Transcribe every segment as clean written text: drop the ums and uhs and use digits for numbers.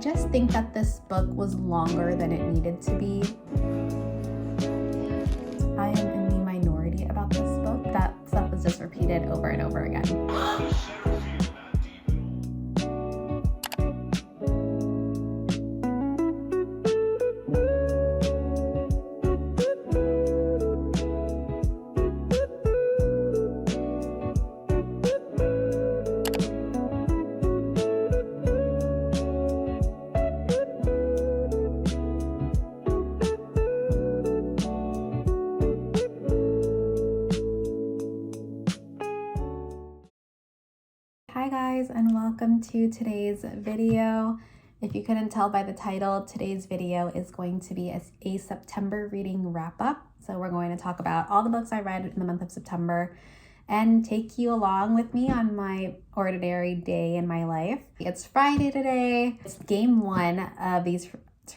just think that this book was longer than it needed to be. I am in the minority about this book. That stuff is just repeated over and over again. Hi guys, and welcome to today's video. If you couldn't tell by the title, today's video is going to be a September reading wrap up. So we're going to talk about all the books I read in the month of September and take you along with me on my ordinary day in my life. It's Friday today. It's game one of these,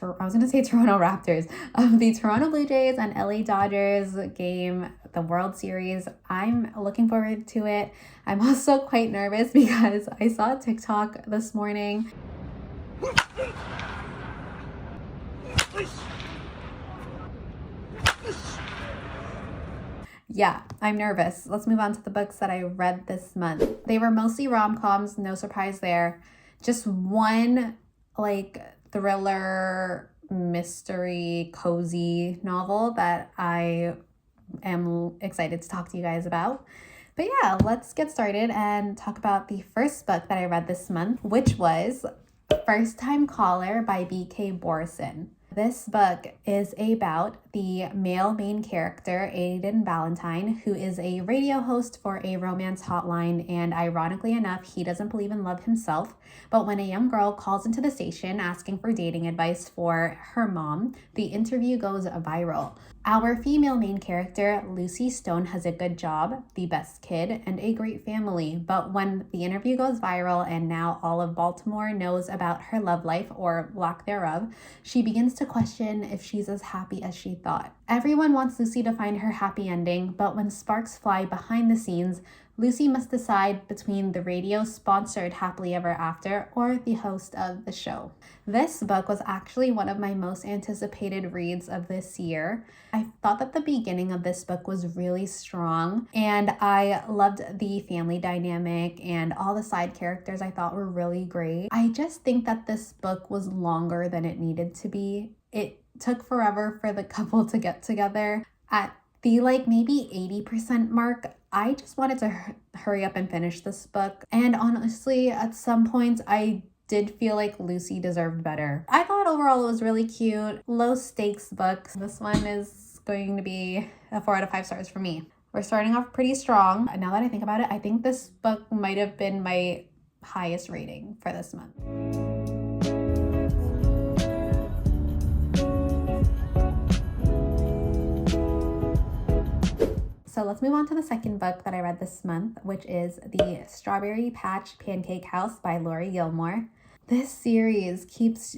I was going to say Toronto Raptors, of the Toronto Blue Jays and LA Dodgers game, the World Series. I'm looking forward to it. I'm also quite nervous because I saw a TikTok this morning. Yeah, I'm nervous. Let's move on to the books that I read this month. They were mostly rom-coms, no surprise there. Just one thriller, mystery, cozy novel that I am excited to talk to you guys about. But yeah, let's get started and talk about the first book that I read this month, which was First Time Caller by B.K. Borson. This book is about the male main character, Aiden Valentine, who is a radio host for a romance hotline, and ironically enough, he doesn't believe in love himself. But when a young girl calls into the station asking for dating advice for her mom, the interview goes viral. Our female main character, Lucy Stone, has a good job, the best kid, and a great family. But when the interview goes viral and now all of Baltimore knows about her love life, or lack thereof, she begins to question if she's as happy as she thought. Everyone wants Lucy to find her happy ending, but when sparks fly behind the scenes, Lucy must decide between the radio-sponsored Happily Ever After or the host of the show. This book was actually one of my most anticipated reads of this year. I thought that the beginning of this book was really strong, and I loved the family dynamic and all the side characters I thought were really great. I just think that this book was longer than it needed to be. It took forever for the couple to get together. At the maybe 80% mark, I just wanted to hurry up and finish this book. And honestly, at some points, I did feel like Lucy deserved better. I thought overall it was really cute, low stakes book. This one is going to be a 4 out of 5 stars for me. We're starting off pretty strong. Now that I think about it, I think this book might have been my highest rating for this month. So let's move on to the second book that I read this month, which is The Strawberry Patch Pancake House by Laurie Gilmore. This series keeps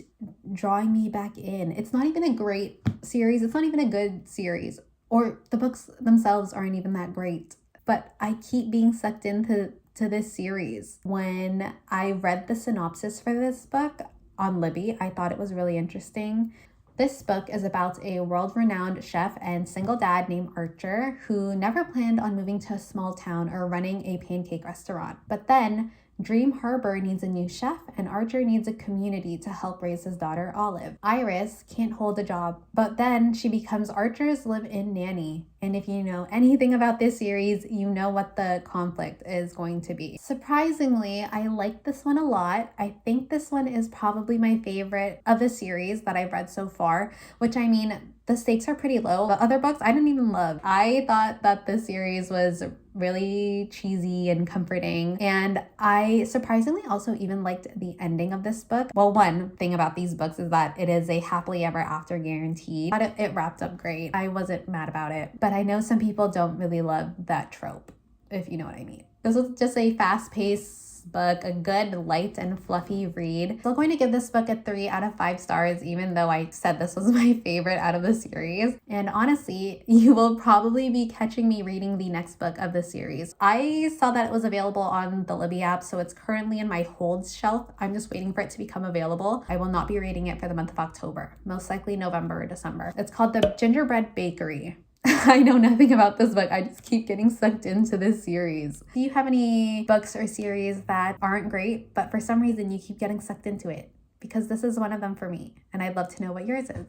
drawing me back in. It's not even a great series. It's not even a good series. Or the books themselves aren't even that great. But I keep being sucked into this series. When I read the synopsis for this book on Libby, I thought it was really interesting. This book is about a world-renowned chef and single dad named Archer who never planned on moving to a small town or running a pancake restaurant. But then Dream Harbor needs a new chef, and Archer needs a community to help raise his daughter Olive. Iris can't hold a job, but then she becomes Archer's live-in nanny. And if you know anything about this series, you know what the conflict is going to be. Surprisingly, I like this one a lot. I think this one is probably my favorite of the series that I've read so far, which I mean, the stakes are pretty low. The other books I didn't even love. I thought that this series was really cheesy and comforting, and I surprisingly also even liked the ending of this book. Well, one thing about these books is that it is a happily ever after guarantee. I thought it wrapped up great. I wasn't mad about it, but I know some people don't really love that trope, if you know what I mean. This was just a fast-paced book, a good, light, and fluffy read. Still going to give this book a 3 out of 5 stars, even though I said this was my favorite out of the series. And honestly, you will probably be catching me reading the next book of the series. I saw that it was available on the Libby app, so it's currently in my holds shelf. I'm just waiting for it to become available. I will not be reading it for the month of October, most likely November or December. It's called The Gingerbread Bakery. I know nothing about this book. I just keep getting sucked into this series. Do you have any books or series that aren't great, but for some reason you keep getting sucked into it? Because this is one of them for me, and I'd love to know what yours is.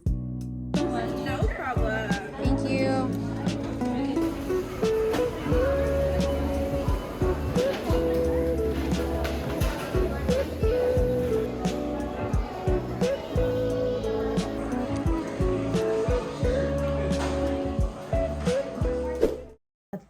No problem. Thank you.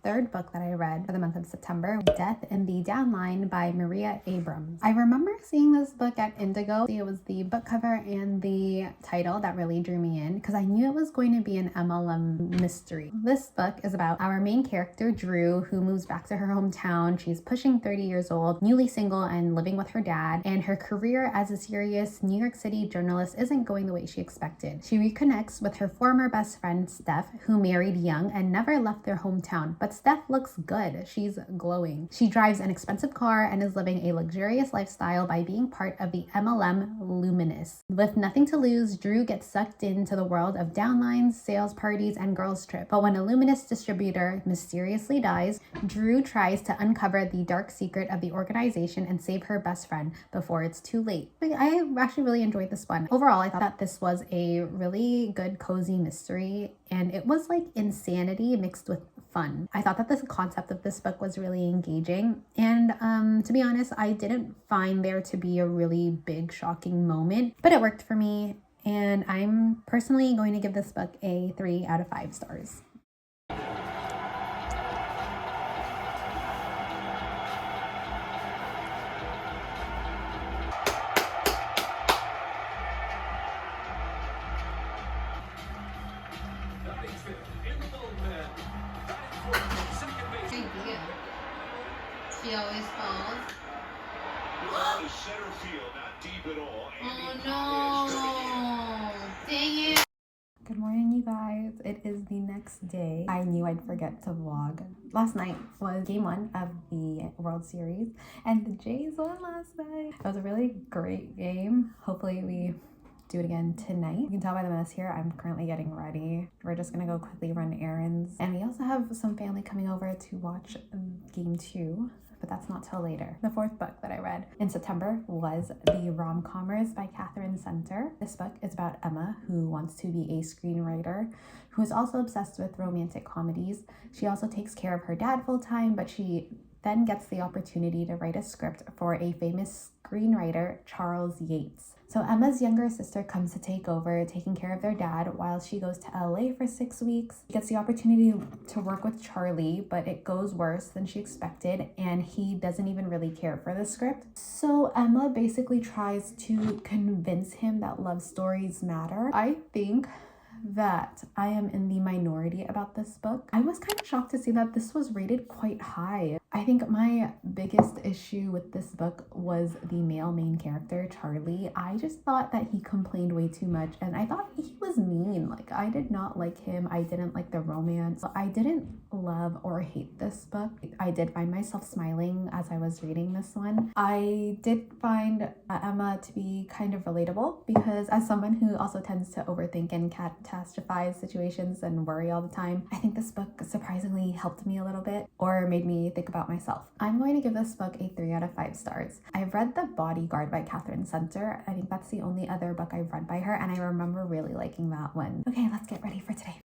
Third book that I read for the month of September, Death in the Downline by Maria Abrams. I remember seeing this book at Indigo. It was the book cover and the title that really drew me in because I knew it was going to be an MLM mystery. This book is about our main character, Drew, who moves back to her hometown. She's pushing 30 years old, newly single and living with her dad, and her career as a serious New York City journalist isn't going the way she expected. She reconnects with her former best friend, Steph, who married young and never left their hometown, but Steph looks good. She's glowing. She drives an expensive car and is living a luxurious lifestyle by being part of the MLM Luminous. With nothing to lose, Drew gets sucked into the world of downlines, sales parties, and girls' trip. But when a Luminous distributor mysteriously dies, Drew tries to uncover the dark secret of the organization and save her best friend before it's too late. I actually really enjoyed this one. Overall, I thought that this was a really good, cozy mystery, and it was like insanity mixed with fun. I thought that the concept of this book was really engaging, and to be honest, I didn't find there to be a really big shocking moment, but it worked for me, and I'm personally going to give this book a 3 out of 5 stars. She always falls. Center field, not deep at all. Oh no! Dang it! Good morning, you guys. It is the next day. I knew I'd forget to vlog. Last night was game 1 of the World Series, and the Jays won last night. It was a really great game. Hopefully we do it again tonight. You can tell by the mess here, I'm currently getting ready. We're just gonna go quickly run errands. And we also have some family coming over to watch game 2, but that's not till later. The 4th book that I read in September was The Rom-Commers by Catherine Center. This book is about Emma, who wants to be a screenwriter, who is also obsessed with romantic comedies. She also takes care of her dad full-time, but she then gets the opportunity to write a script for a famous screenwriter, Charles Yates. So Emma's younger sister comes to take over, taking care of their dad while she goes to LA for 6 weeks. She gets the opportunity to work with Charlie, but it goes worse than she expected, and he doesn't even really care for the script. So Emma basically tries to convince him that love stories matter. I think that I am in the minority about this book. I was kind of shocked to see that this was rated quite high. I think my biggest issue with this book was the male main character, Charlie. I just thought that he complained way too much, and I thought he was mean. Like, I did not like him. I didn't like the romance. I didn't love or hate this book. I did find myself smiling as I was reading this one. I did find Emma to be kind of relatable because as someone who also tends to overthink and catastrophize situations and worry all the time, I think this book surprisingly helped me a little bit or made me think about myself. I'm going to give this book a 3 out of 5 stars. I've read The Bodyguard by Catherine Center. I think that's the only other book I've read by her, and I remember really liking that one. Okay, let's get ready for today.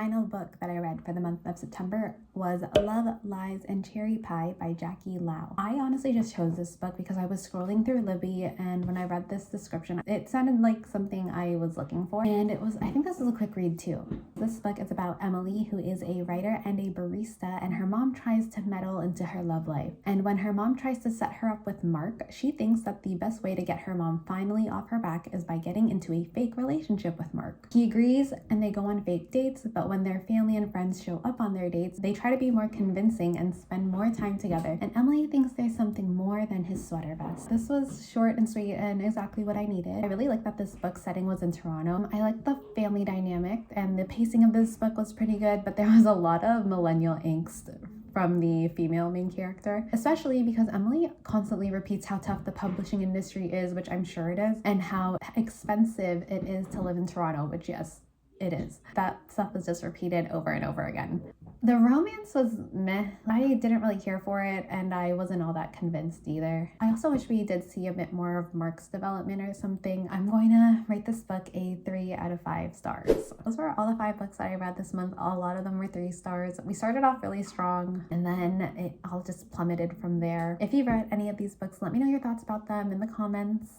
final book that I read for the month of September was Love, Lies, and Cherry Pie by Jackie Lau. I honestly just chose this book because I was scrolling through Libby, and when I read this description, it sounded like something I was looking for, and I think this is a quick read too. This book is about Emily, who is a writer and a barista, and her mom tries to meddle into her love life. And when her mom tries to set her up with Mark, she thinks that the best way to get her mom finally off her back is by getting into a fake relationship with Mark. He agrees, and they go on fake dates, but when their family and friends show up on their dates, they try to be more convincing and spend more time together, and Emily thinks there's something more than his sweater vest. This was short and sweet and exactly what I needed. I really like that this book setting was in Toronto. I like the family dynamic, and the pacing of this book was pretty good, but there was a lot of millennial angst from the female main character, especially because Emily constantly repeats how tough the publishing industry is, which I'm sure it is, and how expensive it is to live in Toronto, which yes, it is. That stuff was just repeated over and over again. The romance was meh. I didn't really care for it, and I wasn't all that convinced either. I also wish we did see a bit more of Mark's development or something. I'm going to rate this book a 3 out of 5 stars. Those were all the 5 books that I read this month. A lot of them were 3 stars. We started off really strong, and then it all just plummeted from there. If you've read any of these books, let me know your thoughts about them in the comments.